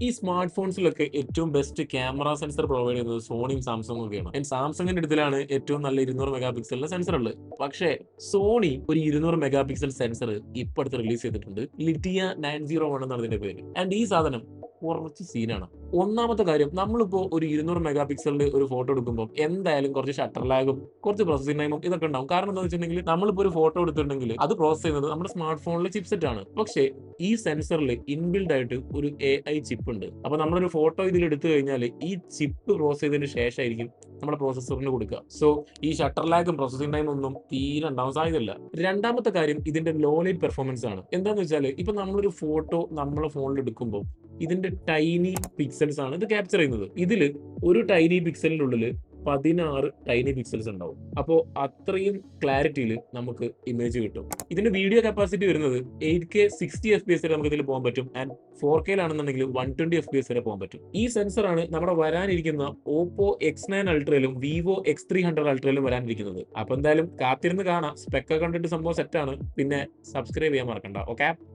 ഈ സ്മാർട്ട് ഫോൺസിലൊക്കെ ഏറ്റവും best camera sensor provide ചെയ്യുന്നത് സോണിയും സാംസങ്ങും ഒക്കെയാണ്. ആൻഡ് സാംസങ്ങിന്റെ അടുത്തിലാണ് ഏറ്റവും നല്ല 200 മെഗാ പിക്സലിന്റെ സെൻസർ ഉള്ളത്. പക്ഷേ സോണി ഒരു 200 മെഗാ പിക്സൽ സെൻസർ ഇപ്പൊ അടുത്ത് റിലീസ് ചെയ്തിട്ടുണ്ട്. ലിറ്റിയ 901 എന്നാണ് ഇതിന്റെ പേര്. ആൻഡ് ഈ സാധനം കുറച്ച് സീനാണ്. ഒന്നാമത്തെ കാര്യം, നമ്മളിപ്പോ ഒരു 200 മെഗാ പിക്സലിന്റെ ഒരു ഫോട്ടോ എടുക്കുമ്പോൾ എന്തായാലും കുറച്ച് ഷട്ടർ ലാഗും കുറച്ച് പ്രോസസിംഗ് ടൈമും ഇതൊക്കെ ഉണ്ടാവും. കാരണം എന്താണെന്ന് വെച്ചിട്ടുണ്ടെങ്കിൽ നമ്മളിപ്പോ ഒരു ഫോട്ടോ എടുത്തിട്ടുണ്ടെങ്കിൽ അത് പ്രോസസ് ചെയ്യുന്നത് നമ്മുടെ സ്മാർട്ട് ഫോണിലെ ചിപ്സെറ്റ് ആണ്. പക്ഷേ ഈ സെൻസറിൽ ഇൻബിൽഡ് ആയിട്ട് ഒരു AI ചിപ്പ് ഉണ്ട്. അപ്പൊ നമ്മളൊരു ഫോട്ടോ ഇതിൽ എടുത്തു കഴിഞ്ഞാൽ ഈ ചിപ്പ് പ്രോസസ് ചെയ്തതിന് ശേഷമായിരിക്കും നമ്മുടെ പ്രോസസ്സറിന് കൊടുക്കുക. സോ ഈ ഷട്ടർ ലാഗും പ്രോസസിംഗ് ടൈമും ഒന്നും തീരെ ഉണ്ടാവാൻ സാധ്യതയില്ല. രണ്ടാമത്തെ കാര്യം ഇതിന്റെ ലോ ലൈറ്റ് പെർഫോമൻസ് ആണ്. എന്താന്ന് വെച്ചാൽ ഇപ്പൊ നമ്മളൊരു ഫോട്ടോ നമ്മളെ ഫോണിൽ എടുക്കുമ്പോൾ ഇതിന്റെ ടൈനി പിക്സൽസ് ആണ് ഇത് ക്യാപ്ചർ ചെയ്യുന്നത്. ഇതില് ഒരു ടൈനി പിക്സലിന്റെ ഉള്ളിൽ 16 ടൈനി പിക്സൽസ് ഉണ്ടാവും. അപ്പോൾ അത്രയും ക്ലാരിറ്റിയിൽ നമുക്ക് ഇമേജ് കിട്ടും. ഇതിന്റെ വീഡിയോ കപ്പാസിറ്റി വരുന്നത് 8K 60 FPS വരെ നമുക്ക് ഇതിൽ പോകാൻ പറ്റും. ആൻഡ് 4K ലാണെന്നുണ്ടെങ്കിൽ 120 FPS വരെ പോകാൻ പറ്റും. ഈ സെൻസറാണ് നമ്മുടെ വരാനിരിക്കുന്ന ഓപ്പോ X9 അൾട്രയിലും വിവോ X300 അൾട്രയിലും വരാനിരിക്കുന്നത്. അപ്പൊ എന്തായാലും കാത്തിരുന്ന് കാണാം. സ്പെക്ക് കണ്ടിട്ട് സംഭവം സെറ്റാണ്. പിന്നെ സബ്സ്ക്രൈബ് ചെയ്യാൻ മറക്കണ്ട. ഓക്കെ.